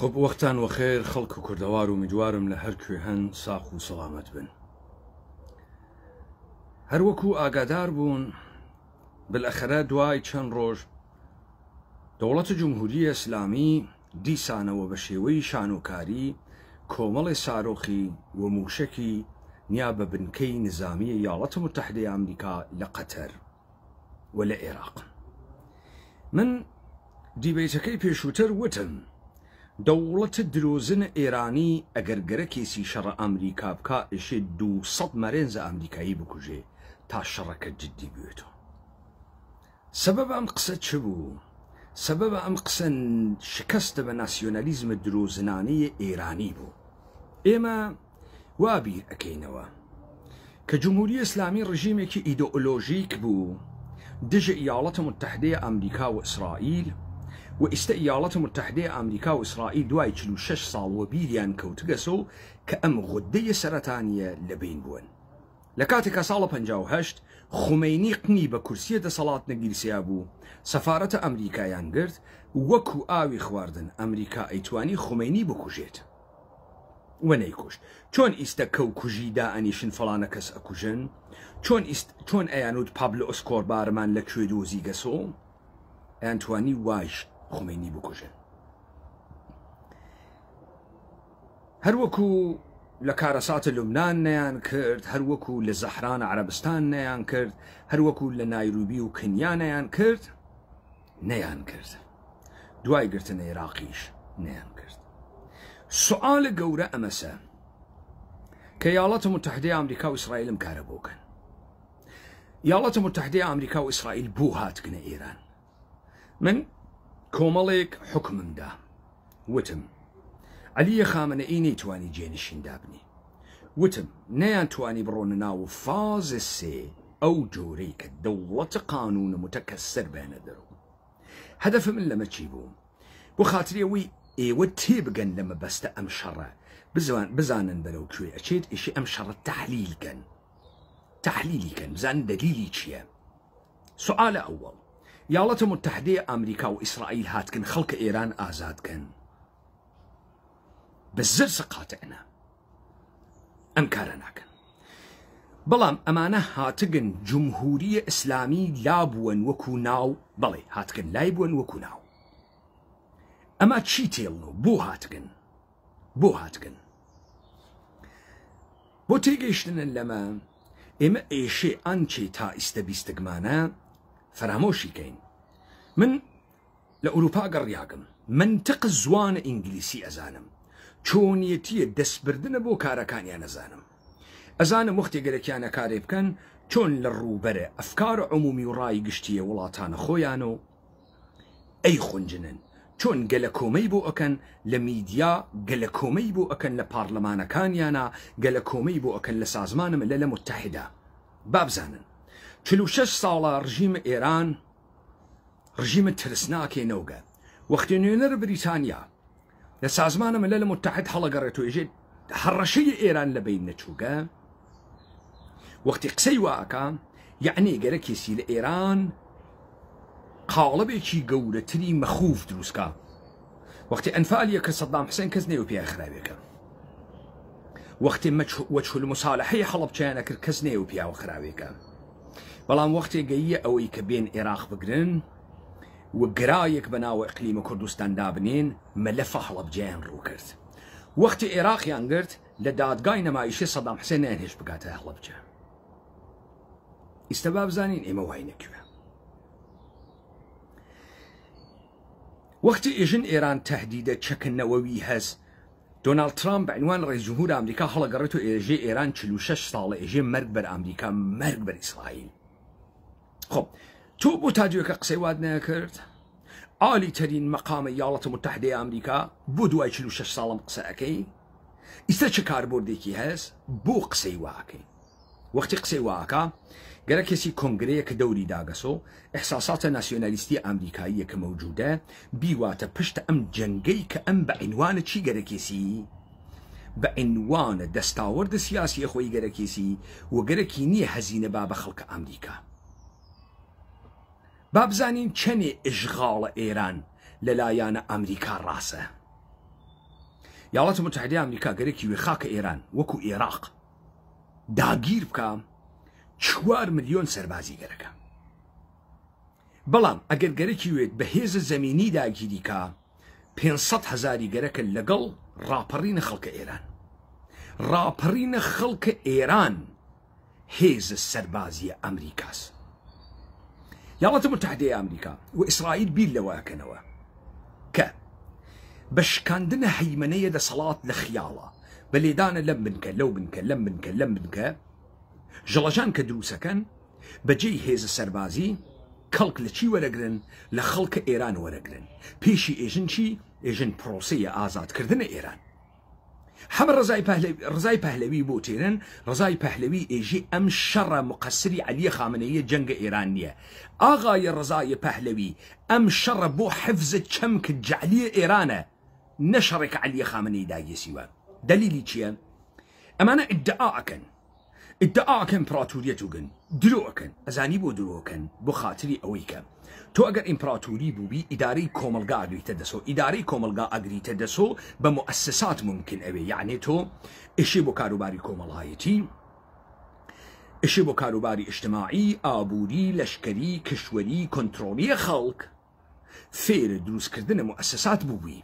خب وەختان وەخێر خەڵک و کوردەوار و میدوارم لە هەر کوێ هەن ساق و سەلامەت بن. هەروەکو ئاگادار بوون بالئەخرە دوای چەند ڕۆژ دەوڵەتە جمهوریە ئیسلامی دیسانەوە بە شێوەی شانۆکاری کۆمەڵی سارۆخی و موشکی نیا بە بنکەی نظامی ایالات متحدەی ئەمریکا لە قەتەر و لە عێراق. من دیبێتەکەی پێشووتر وتم دەوڵەتە درۆزن ئێرانی ئەگەر گەرەکێسی شەڕە ئەمریکا بکە ئێشێ 200 مەرێنزە ئەمریکایی بکوژێ تا شەڕەکە جدی بێتەوە. سەبەب ئەم قسە چ بوو؟ سەبەب ئەم قسە شکستە بە ناسیۆنالیزمە درۆزنانەی ئێرانی بوو. ئێمە وا بیر ئەکەینەوە کە جمهوری ئیسلامی ڕژیمێکی ئیدئۆلۆژیک بوو دژە ایالات متحدەی ئەمریکا و ئیسرائیل و ئێستا ایالات متحدەی ئەمریکا و ئیسرائیل دوای 46 ساڵ وە بیریان کەوتگەسەوە کە ئەم غودەیە سەرەتانیە لەبین بوون. لە کاتێکە ساڵە 58 خومەینی قنی بە کورسیە دەسەڵات نەگیرسیا بوو، سەفارەتە ئەمریکایان گرت وەکو ئاوی خواردن ئەمریکا ئەیتوانی خومەینی بکوژێت وە نەیکوشت. چۆن ئیستە کەو کوژیدا ئەنیشن فەڵانە کەس ئەکوژن، چۆن ئەیانوت پابلۆ ئۆسکۆربارمان لەکوێ دۆزی گەسۆ ئەیان توانی واش خومەینی بکوژن. هەروەکو لە کارەساتە لومنان نەیان کرد، هەروەکو لە زەحران عەرەبستان نەیان کرد، هەروەکو لە نایروبی و کنیا نەیان کرد، دوای گرتن عێراقیش نەیان کرد. سوالە گەورە ئەمەسە کە ایالات متحدەی ئەمریکا و ئیسرائیلم کارە بۆکەن. ایالات متحدەی ئەمریکا و ئیسرائیل بۆ هاتکنە ئێران. من کۆمەڵێک حکممدا وتم عەلیە خامنەئی نەیتوانی جێنشین دابنی، وتم نەیان توانی بڕۆنە ناو فازە سێ ئەو جۆرەی کە دەوڵەتە قانون متەکەسەر بێنە دەرەوە. هەدەفم من لەمە چی بوو؟ بۆ خاتریەوەی ئێوە تێبگەن لەمە بەستە ئەم شەڕە بزانن بەرەو کوێ ئەچێت، ئیشی ئەم شەڕە تەحلیلیکەن بزانن دەلیلی چییە. سوالە ئەوەڵ ایالات متحدەی ئەمریکا و ئیسرائیل هاتکن خەڵکە ئێران ئازادکەن بەزەرس قاتعنە ئەم کارە ناکەن. بەڵام ئەمانە هاتگن جمهوریە ئیسلامی لابوون وەکو ناو، بەڵێ هاتکن لای بوون وەکو ناو. ئەمە چی تێڵن و بۆ هاتگن؟ بۆ تێگەیشتنن لەمە ئێمە ئێشێ ئەنچێ تا ئیستە بیستگمانە فەرامۆشیکەین. من لە ئوروپا گەڕیاگەم، منتق زوانە ئینگلیسی ئەزانم، چۆنیەتیە دەستبردنە بۆ کارەکانیان ئەزانم. ئەزانم وەختی گەرەکیانە کارێ بکەن چۆن لە ڕووبەرە ئەفکارە عمومی و ڕای گشتیە وڵاتانە خۆیان و ئەی خونجنن، چۆن گەلە کۆمەی بۆ ئەکەن لە میدیا، گەلە کۆمەی بۆ ئەکەن لە پارلەمانەکانیانە، گەلە کۆمەی بۆ ئەکەن لە سازمانە ملەلە متحیدە. بابزانن 46 ساڵە ڕژیمە ئێران ڕژیمە ترسناکێ نەوگە. وەختی نوێنەر بریتانیا لە سازمانە ملەلە متحید هەڵەگەڕێتەوە ئێژێ هەڕەشەی ئێران لە بین نەچووگە، وەختی قسەی واکە یعنی گەرەکێسی لە ئێران قاڵبێکی گەورەتری مەخوف دروستکە. وەختی ئەنفالیە کە سەدام حوسێن کەس نێو پێ خراوێکە، وەختی وەجه المصالحەی هەڵەبجەیانە کرد کەس نێو پیاوە خراوێکە. بەڵام وەختی گەیە ئەوەی کە بێن عێراق بگرن و گرایەک بەناوە ئیقلیمە کوردستان دابنێن مەلەفە هەڵەبجەیان ڕوو کرد. وەختی عێراقیان گرت لە دادگای نەمایشی سەدام حوسێن نەیانهێشت بکاتە هەڵەبجە. ئیستە با بزانین ئێمە وای نەکوێ. وەختی ئێژن ئێران تەهدیدە چەکنەوەوی هەز، دۆناڵد ترامپ بە عنوان ڕئیس جمهوری ئەمریکا هەڵەگەڕێت و ئێژێ ئێران 46 ساڵە ئێژێ مەرگ بەر ئەمریکا، مەرگ بەر ئیسرائیل. خۆ تۆ بۆ تاجوێکە قسەی واد نەکرد؟ عالی تەرین مەقامە ایالات متحدەی ئەمریکا بۆ دوای 46 ساڵم قسە ئەەکەی؟ ئیستە چه کاربردێکی هەست بۆ قسەی واکەی؟ وەختی قسەی واکە گەرەکێسی کۆنگرەیە کە دەوری داگەسۆ ئەحساساتە ناسیۆنالیستی ئەمریکاییە کە مەوجودە بیواتە پشتە ئەم جەنگەی کە ئەم بە عنوانە چی گەرەکێسی؟ بە عنوانە دەستاوەردە سیاسی خۆی گەرەکێسی و گەرەکی نییە هەزینە با بە خەڵکە ئەمریکا. بابزانین چەنێ ئشغاڵە ئێران لەلایەنە ئەمریکا ڕاستە. یاڵاتە متحدەی ئەمریکا گەرێکی وێ خاکە ئێران وەکو عێراق داگیر بکە 4 ملیۆن سەربازی گەرەکە. بەڵام ئەگەر گەرەکی وێت بە هێزە زەمینی داگیریکە 500,000 گەرەکە لەگەڵ ڕاپەڕینە خەڵکە ئێران. ڕاپەڕینە خەڵکە ئێران هێزە سەربازیە ئەمریکاس. یاڵاتە متحدەی ئەمریکا و ئیسرائیل بیر لەوەکەنەوە کە بەشکاندنە هەیمەنەیە دەسەڵات لە خیاڵە بە لێدانە لەم بنکە لەو بنکە لەم بنکە لەم بنکە ژەڵەژان کە دروستەکەن بەجێی هێزە سەربازی کەڵک لە چی وەرەگرن لە خەڵکە ئێران وەرەگرن پێشی ئێژن چی ئێژن پرۆسەیە ئازادکردنە ئێران. هەمە ڕزای پەهلەوی بۆ تێرن ڕزای پەهلەوی ئێژی ئەم شەڕە مقەسری عەلیە خامنەیە جەنگە ئێران نییە. ئاغایە ڕزای پەهلەوی ئەم شەڕە بۆ حفزە چەمکە جەعلیە ئێرانە نەشەڕێکە عەلیە خامنەی داگێسیوە. دلیلی چییە؟ ئەمانە ئیدعاکەن ئیمپراتوریەت وگن درۆکەن ئەزانی بۆ درۆکەن بۆ خاتری ئەوەی کە تۆ ئەگەر ئیمپراتوری بووبی ئیدارەی کۆمەلگا ئەگریتە دەسۆ ئیدارەی کۆمەلگا ئەگریتە دەسۆ بە مؤسسات ممکن ئەوێ یعنی تۆ ئیشی بۆ کاروباری کۆمەڵایەتی ئیشی بۆ کاروباری ئیجتماعی ئابووری لەشکەری کشوەری کۆنتڕۆلی خەڵک فێرە دروستکردنە مؤسسات بووبی.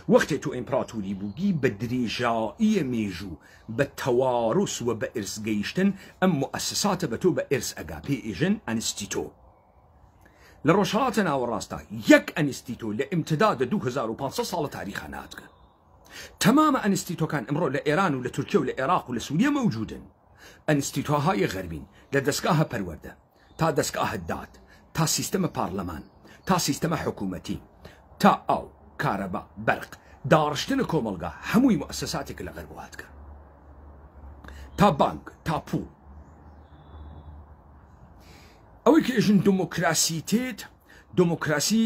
وەختێ تۆ ئیمپراتوری بووبی بە درێژاییە مێژوو بە تەواڕوس و بە ئرس گەیشتن ئەم مؤسساتە بە تۆ بە ئرس ئەگا پێ ئێژن ئەنستیتۆ. لە ڕۆژهەڵاتە ناوەڕاستە یەک ئەنستیتۆ لە ئیمتدادە 2500 ساڵە تاریخە ناتکە. تەمامە ئەنستیتۆکان ئەمڕۆ لە ئێران و لە تورکیا و لە عێراق و لە سووریە مەوجودن. ئەنستیتۆهای غەربین لە دەستگاهە پەروەردە تا دەستگاهە داد تا سیستەمە پارلەمان تا سیستەمە حکوومەتی تا ئاو کارەبا بەرق داڕشتنە کۆمەلگا هەمووی مؤسساتێک لە غەرب هاتکە تا بانک تا پوڵ. ئەوەی کە ئێژن دموکراسی تێت دموکراسی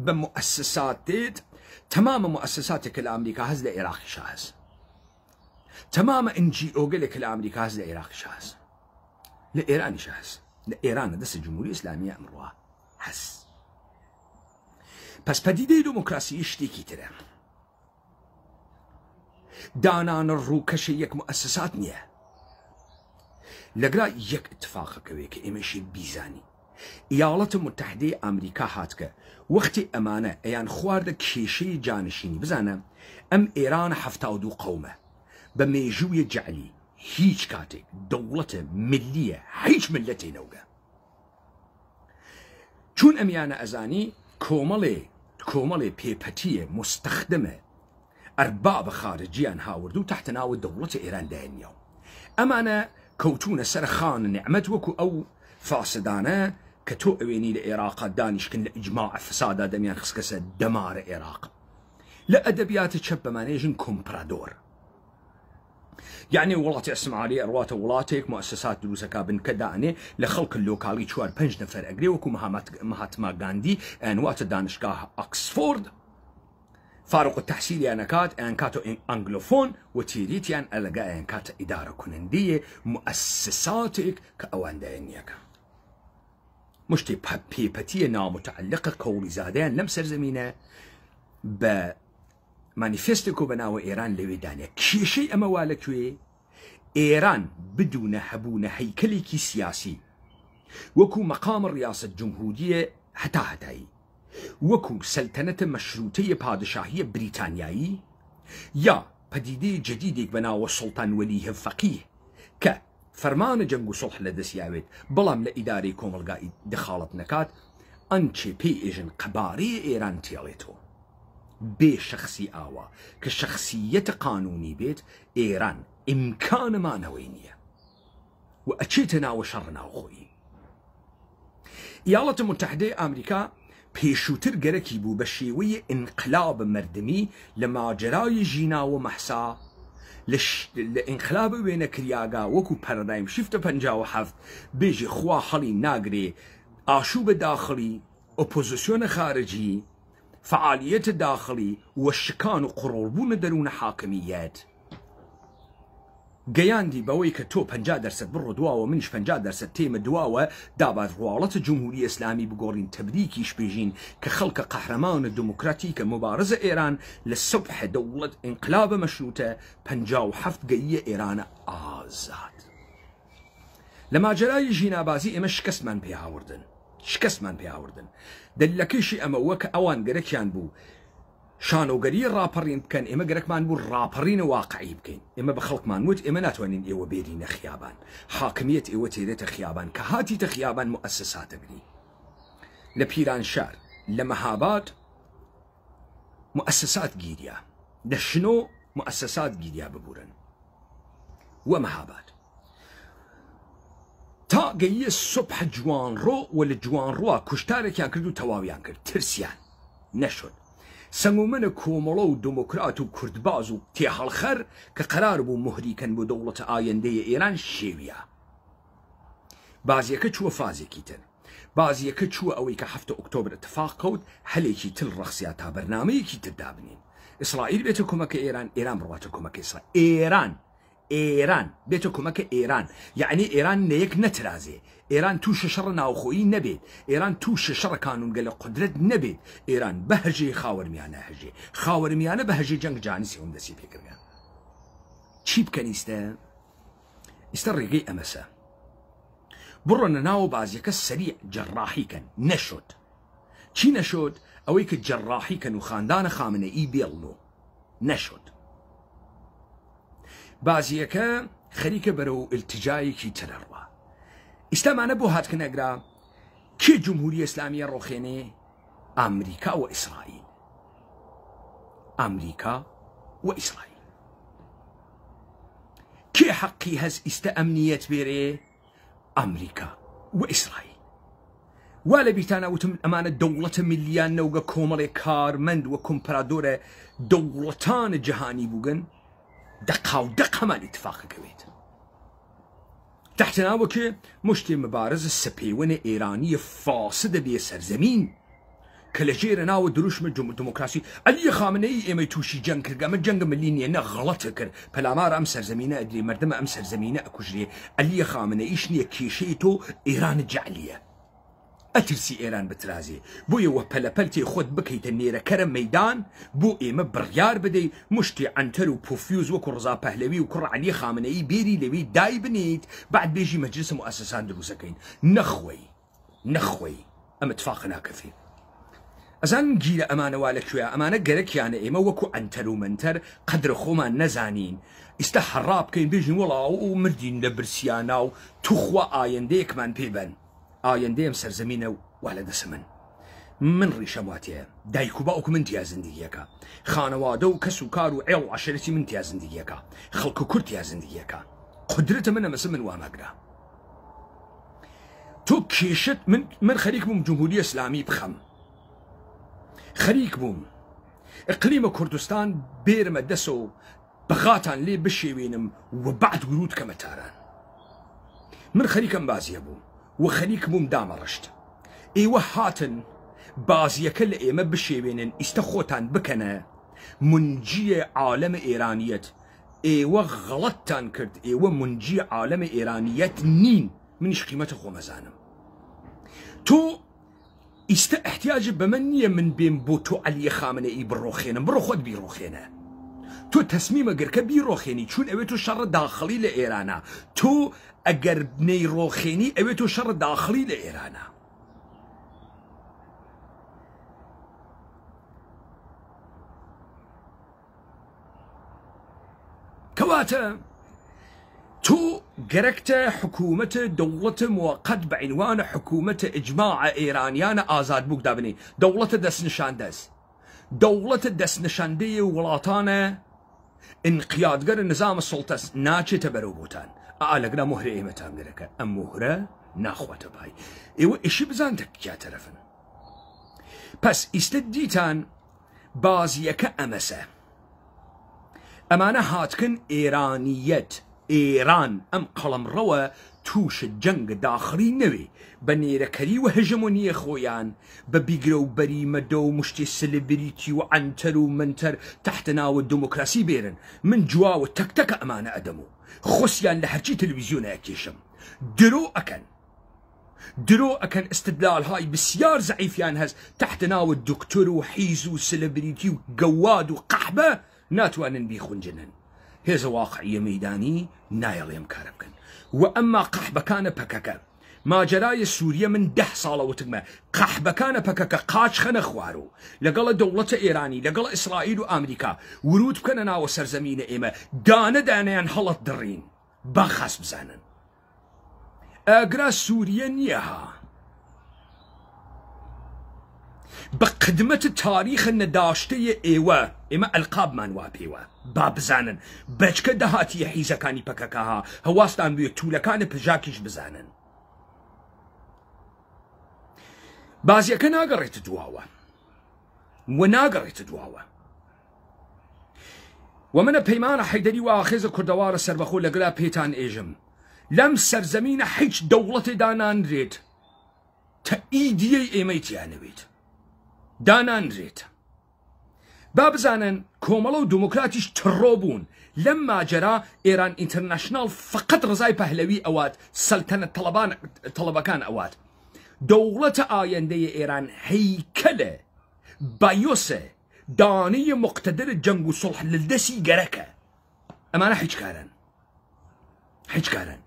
بە مؤسسات تێت تەمامە مؤسساتێکە لە ئەمریکا هەست لە عێراقیشە هەست تەمامە NGO-گەلێکە لە ئەمریکا هەست لە عێراقیشە هەست لە ئێرانیشە هەست لە ئێرانە دەستە جمهوری ئیسلامیە ئەمڕۆ هەست. پس پەدیدەی دموکراسی شتێکی ترە دانانە ڕووکەشە یەک مؤسسات نییە لەگرا یەک اتفاقەکەوێ کە ئێمەشی بیزانی. ئیاڵەتە متحدەی ئەمریکا هاتکە وەختی ئەمانە ئەیان خواردە کێشەی جانشینی بزانە ئەم ئێرانە 72 قەومە بە مێژوویە جەعلی هیچ کاتێک دەوڵەتە ملیە هیچ ملەتێ نەوگە چون ئەمیانە ئەزانی کۆمەڵێ پێپەتیە مستەخدمە ئەربابە خارجیان هاورد و تحت ناوە دەوڵەتە ئێراندایانیەوە. ئەمانە کەوتونە سەر خانە نعمەت وەکو ئەو فاسدانە کە تۆ ئەوێنی لە عێراقا دانیشکن لە ئیجماع فسادا دەمیان خسکەسە دەمارە عێراق. لە ئەدەبیاتە چەپ بەمانێژن کۆمپرادۆر یعنی وڵاتی ئەسماعیلی ئەڕواتە وڵاتێک مؤسسات دروستەکە بنکە دانێ لە خەڵکە لۆکاڵی 4-5 نەفەر ئەگرێ وەکو مەهاتما گاندی ئەنواتە دانشگاه ئۆکسفۆرد فارق التحصیلیان نەکات ئەیان کاتۆ ئەنگلۆفۆن و تێریتیان ئەلەگا ئەیان کاتە ئیدارە کونندەیە مؤسساتێک کە ئەوەندایەنیەکە مشتی پێپەتیە نامتعلقە کەوڵیزادەیان لەم سەرزەمینە بە مانیفێستێکۆ بەناوە ئێران لەوێدانە. کێشەی ئەمە وا لەکوێ ئێران بدونە هەبوونە هەیکەلێکی سیاسی وەکو مەقامە ڕیاست جمهوریە هەتایی وەکو سەلتەنەتە مەشروتەیە پادشاهیە بریتانیایی یا پەدیدەی جەدیدێک بەناوە سوڵتان وەلیه فەقیه کە فەرمانە جەنگ و سوڵح لەدەستیاوێت بەڵام لە ئیدارەی کۆمەلگای دەخاڵەت نەکات ئەنچێ پێی ئێژن قەبارەیە ئێران تێڵێتەوە بێ شخصی ئاوا کە شخصیەتە قانونی بێت ئێران ئیمکانمانەوەی نییە و ئەچێتە ناوە شەڕ ناوخۆیی. ئیاڵەتە متحدەی ئەمریکا پێشووتر گەرەکی بوو بە شێوەیە ئینقلاب مەردمی لە ماجرای ژیناوە مەحسا لە ئینقلابە وێنە کریاگا وەکو پەرەدایم شیفتە 57 بێژی خوا هەڵی ناگرێ ئاشوبە داخلی ئۆپۆزیسیۆنە خارجی فعالیەتە داخلی و شکان و قڕۆڵبوونە دەروونە حاکمیەت گەیاندی بەوەی کە تۆ 50% بڕۆ دواوە منش 50% تێمە دواوە دابات ڕواڵەتە جمهوری ئیسلامی بگۆڕین تەبریکیش بێژین کە خەڵکە قەحرەمانە دموکراتیکە مبارزە ئێران لە سەبح دەوڵەت ئینقلابە مەشروتە 57 گەییە ئێرانە ئازاد. لە ماجرای ژینابازی ئێمە شکستمان پێهاوردن دەلیلەکەیشی ئەمە وەکە ئەوان گەرەکیان بوو شانۆگەری ڕاپەڕین بکەن ئێمە گەرەکمان بوو ڕاپەڕینە واقعی بکەین ئێمە بە خەڵکمان وت ئێمە ناتوانین ئێوە بێرینە خیابان حاکمیت ئێوە تێرێتە خیابان کە هاتیتە خیابان مؤسساتە بنی لە پیرانشار لە مەهاباد مؤسسات گیریا لە شنۆ مؤسسات گیریا ببورن وە مەهاباد تا گەیە سوبح جوانڕۆ و لە جوانڕۆ کوشتارێکیان کرد و تەواویان کرد ترسیان نەشد سەنگومنە کۆمەڵە و دموکرات و کوردباز و تێهەڵخەر کە قەرار بوو مهریکەن بۆ دەوڵەتە ئایندەیە ئێران شێویە بازیەکە چووە فازێکی تر بازیەکە چووە ئەوەی کە 7 ئۆکتۆبر اتفاق کەوت هەلێکی تر ڕەخسیا تا بەرنامەیەکی تر دابنین ئیسرائیل بێتە کۆمەکە ئێران بڕواتە کۆمەکە ئیسرائیل ئێران بێتە کۆمەکە ئێران یعنی ئێران نەیەک نەترازێ ئێران تووشە شەڕ ناوخۆیی نەبێت ئێران تووشە شەڕ کانونگەلە قودرەت نەبێت ئێران بە هەژێ خاوەرمیانە بە هەژێ جەنگ جانیسی هەم دەسی پێکردیان چی بکەن ئیستە ڕێگەی ئەمەسە بڕۆنە ناوە بازیەکە سەریع جەڕاحیکەن نەشۆت چی نەشۆت ئەوەی کە جەڕاحیکەن و خاندانە خامنەئی بێڵنۆ نەشۆت بازیەکە خەریکە بەرەو ئیلتیجایەکی تەرەڕوە ئیستامانە بۆ هاتکنەگرا کێ جمهوری ئیسلامیە ڕۆخێنێ ئەمریکا و ئیسرائیل کێ حەقی هەز ئیستە ئەمنیەت بێرێ ئەمریکا و ئیسرائیل وا لە بیرتانە وتم ئەمانە دەوڵەتە میلیان نەوگە کۆمەڵێ کارمەند و کۆمپەرادۆرە دەوڵەتانە جەهانی بووگن دەقاودەق هەمان اتفاقەکەوێت تحتناوەکێ مشتی مبارز سپێوەنە ئێرانی فاسدە بێ سەرزەمین کە لە ژێرە ناوە دروشمە دموکراسی عەلی خامنەئی ئێمەی تووشی جەنگ کرد ئەمە جەنگە ملی نییە نە غەڵەتە کرد پەلامار ئەم سەرزەمینە ئەدرێ مەردەمە ئەم سەرزەمینە ئەکوژرێ عەلی خامنەئیش نییە کێشەی تۆ ئێرانە جەعلیە ئەترسی ئێران بترازێ بۆیە وە پەلەپەلتێ خۆت بکەیتە نێرەکەرە مەیدان بۆ ئێمە بڕیار بدەیت مشتی ئەنتەر و پۆفیوز وەکو ڕزا پەهلەوی و کوڕ عەلی خامنەئی بێری لەوێ دای بنیت بعد بێژی مەجلس مؤسسان دروستەکەین نەخۆی ئەم اتفاق ناکەفێ ئەزان گیرە ئەمانەوا لەکوێ ئەمانە گەرەکیانە ئێمە وەکو ئەنتەر و منتەر قەدرە خۆمان نەزانین ئیستا حەڕا بکەین بێژین وەڵاو و مردین لە برسیانە و توخوا ئایندەیەکمان پێبەن ئایندەیەم سەرزەمینە وا لە دەسە من ڕیشەم واتەیە دایک و باوک من تیا زندگیەکە خانەوادە و کەس و کار و عێڵ و عەشەرەتی من تیا زندگیەکە خەڵک و کورد تیا زندگیەکە قودرەتە منە مەسە من وامەگرا تۆ کێشت من خەریک بووم جمهوری ئیسلامی بخەم خەریک بووم ئیقلیمە کوردستان بێرمە دەسە و بەغاتان لێ بشێوێنم و بعد ورود کەمە تاران من خەریکەم بازیە بووم و خەریک بووم دامەڕشت ئێوە هاتن بازیەکە لە ئێمە بشێوێنن ئیستە خۆتان بکەنە منجیە عالەمە ئێرانیەت ئێوە غەڵەتتان کرد ئێوە منجیە عالەمە ئێرانیەت نین منیش قیمەتە خۆمەزانم تۆ ئیستە احتیاج بە من نییە من بێم بۆ تۆ عەلی خامنەئی بڕۆخێنم بڕۆ خۆت بیڕۆخێنە تۆ تەسمیمە گرکە بیڕۆخێنی چون ئەوێت تۆ شەڕە داخڵی لە ئێرانە تۆ ئەگەر نەیڕۆخێنی ئەوێت تۆ شەڕە داخڵی لە ئێرانە کەواتە تۆ گەرەکتە حکوومەتە دەوڵەتە موقەت بە عنوانە حکوومەتە ئیجماعە ئێرانیانە ئازاد بوو دابنێ دەوڵەتە دەوڵەتە دەستنشاندەیە وڵاتانە انقیادگەر نظامە سڵتەس ناچێتە بەرەو بۆتان لەگرا مهرە ئێمەتان گەرەکە ئەم مهرە ناخواتە بای ئێوە ئیشی بزانتە کیا تەرەفن پس ئیستە دیتان بازیەکە ئەمەسە ئەمانە هاتکن ئێرانیەت ئێران ئەم قەڵەمڕەوە تووشە جەنگە داخڵی نەوێ بە نێرەکەری و هەژەمۆنیە خۆیان بە بیگرە و بەریمەدە و مشتی سلبریتی و ئەنتەر و منتەر تەحتە ناوە دموکراسی بێرن من جواوە تەکتەکە ئەمانە ئەدەم و خۆسیان لە هەرچی تەلەڤیزیۆنە ئەکێشم درۆ ئەکەن استدلالهای بسیار زعیفیان هەست تحت ناو دکتۆر و حیز و سلەبریتی و گەواد و قەحبە ناتوانن بیخونجنن هێزە واقعیە مەیدانی نایەڵێم کارە بکەن و ئەمما قەحبەکانە پەکەکە ماجرای سووریە من 10 ساڵە وتمە قەحبەکانە پەکەکە قاچ خەنە خوارۆ لەگەڵە دەوڵەتە ئێرانی لەگەڵ ئیسرائیل و ئەمریکا ورود بکەنە ناوە سەرزەمینە ئێمە دانەدانیان هەڵەت دڕین با خاس بزانن ئەگرا سووریە نییە ها بە قدمەت تاریخە نەداشتەیە ئێمە ئەلقابمان وا پێوە با بزانن بەچکە دەهاتیە حیزەکانی پەکەکە ها هەواستان بوێ توولەکانە پژاکیش بزانن بازیەکە ناگەڕێتە دواوە و ناگەڕێتە دواوە و منە پەیمانە حەیدەری و ئاخێزە کوردەوارە سەربەخۆ لەگەلا پێتان ئێژم لەم سەرزەمینە هیچ دەوڵەتێدا نانرێت تەئیدیەی ئێمەی تیانەوێت دانانرێت با بزانن کۆمەڵە و دموکراتیش تڕۆ بوون لەم ماجەرا ئێران ئینتەرناشناڵ فقط ڕزای پەهلەوی ئەوات سەلتەنە تەڵەبەکان ئەوات دەوڵەتە ئایندەیە ئێران هەیکەلە بایۆسە دانەیە مقتەدەرە جەنگ و سڵح لەدەستی گەرەکە ئەمانە هیچ کارن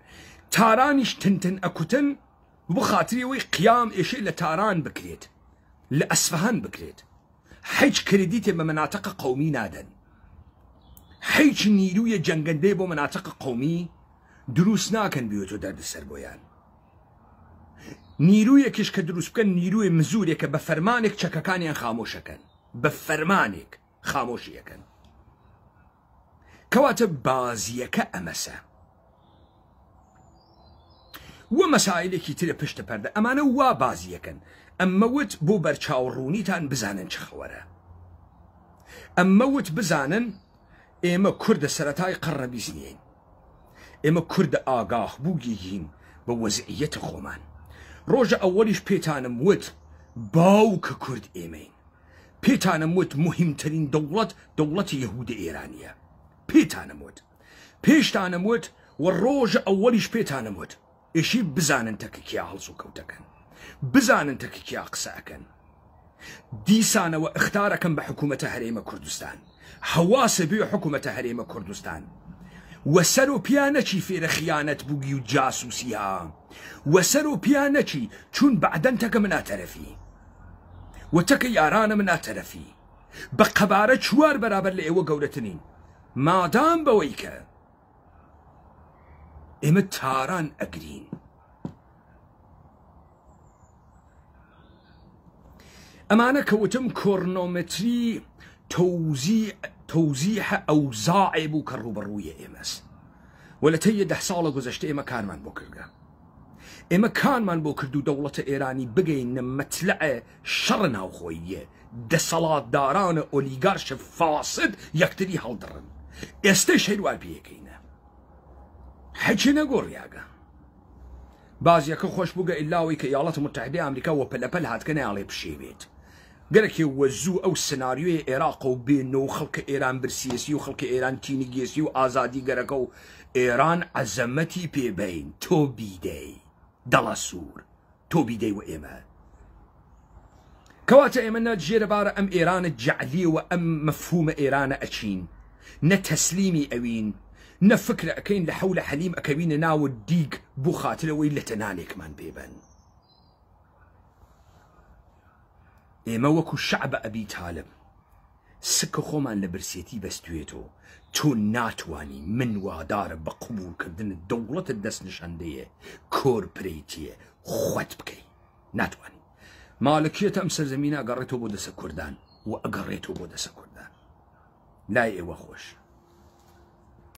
تارانیش تنتن ئەکوتن بۆ خاتریەوەی قیام ئێشەی لە تاران بکرێت لە ئەسفەهان بکرێت هیچ کردیتێ بە مناتەقە قەومی نادەن هیچ نیرویە جەنگەندەی بۆ مناتەقە قەومی دروست ناکەن بێتۆ دەردەسەر بۆیان نیرویەکیش کە دروست بکەن نیروی مزورێکە بە فەرمانێک چەکەکانیان خامۆشەکەن بە فەرمانێک خامۆشیەکەن کەواتە بازیەکە ئەمەسە وە مەسائلێکی ترە پشتە پەردە ئەمانە وا بازیەکەن ئەمەوت بۆ بەرچاوڕوونیتان بزانن چ خەوەرە ئەمەوت بزانن ئێمە کوردە سەرەتای قەڕەبیز نین ئێمە کوردە ئاگاහ بووگیین بە وەزعیەتە خۆمان ڕۆژە ئەوەلیش پێتانم وت باوکە کورد ئێمەین پێتانم وت مهمترین دەوڵەتی یەهودە ئێرانیە پێتانم وت پێشتانم وت و ڕۆژە ئەوەلیش پێتانم وت ئێشی بزانن تەکەکیا هەڵس و کەوتەکەن بزانن تەکەکیا قسە ئەکەن دیسانەوە اختارەکەن بە حکوومەتە هەرێمە کوردستان هەواسە بێ حکوومەتە هەرێمە کوردستان وەسەر و پیانەچی فێرە خیانەت بووگی و جاسووسی ها وەسەر و پیانەچی چون بەعدەن تەکە مناتەرەفی و تەکە یارانە مناتەرەفی بە قەبارە چوار بەرابەر لە ئێوە گەورەترین مادام بەوەی کە ئێمە تاران ئەگرین ئەمانە کەوتم کۆرنۆمەتری تەوزیح ئەوزاعێ بوو کە ڕوبەڕوویە ئێمەس و لە تەیە 10 ساڵە گۆزەشتە ئێمە کارمان بۆ کردە ئێمە کارمان بۆ کرد و دەوڵەتە ئێرانی بگەینە مەتلعە شەڕ ناوخۆییە دەسەڵاتدارانە ئۆلیگارشە فاسد یەکتری هەڵدڕن ئێستەی شەیروار پێەکەینە حەچی نەگۆڕیاگە بازیەکە خۆش بووگە ئیلاوی کە ئیاڵەتە متحیدەی ئەمریکا وە پەلەپەل هاتکە نەیاڵێ پشێوێت گەرەکێ وەزوو ئەو سناریۆی عێراق و بێنەوە خەڵکە ئێران برسیەسی و خەڵکە ئێران تینیگێسی و ئازادی گەرەکە و ئێران عەزەمەتی پێبین تۆ بیدەی دەڵە سوور تۆ بیدەی و ئێمە کەواتە ئێمە نەجێرەبارە ئەم ئێرانە جەعلیەوە ئەم مەفهومە ئێرانە ئەچین نە تەسلیمی ئەوین نە فکرە ئەکەین لە حەولە حەلیم ئەکەوینە ناوە دیگ بۆ خاترەوەی لە تەنانێکمان پێبن ئێمە وەکو شەعبە ئەبی تالب سکە خۆمان لە برسێتی بەستوێتەوە تۆ ناتوانی من وادارە بە قبولکردن دەوڵەتت دەست نیشاندەیە کۆرپرێتیە خۆت بکەی ناتوانی مالکیەتە ئەم سەرزەمینە ئەگەڕێتەوە بۆ دەسە کوردان و ئەگەڕێتەوە بۆ دەسە کوردان لای ئێوە خۆش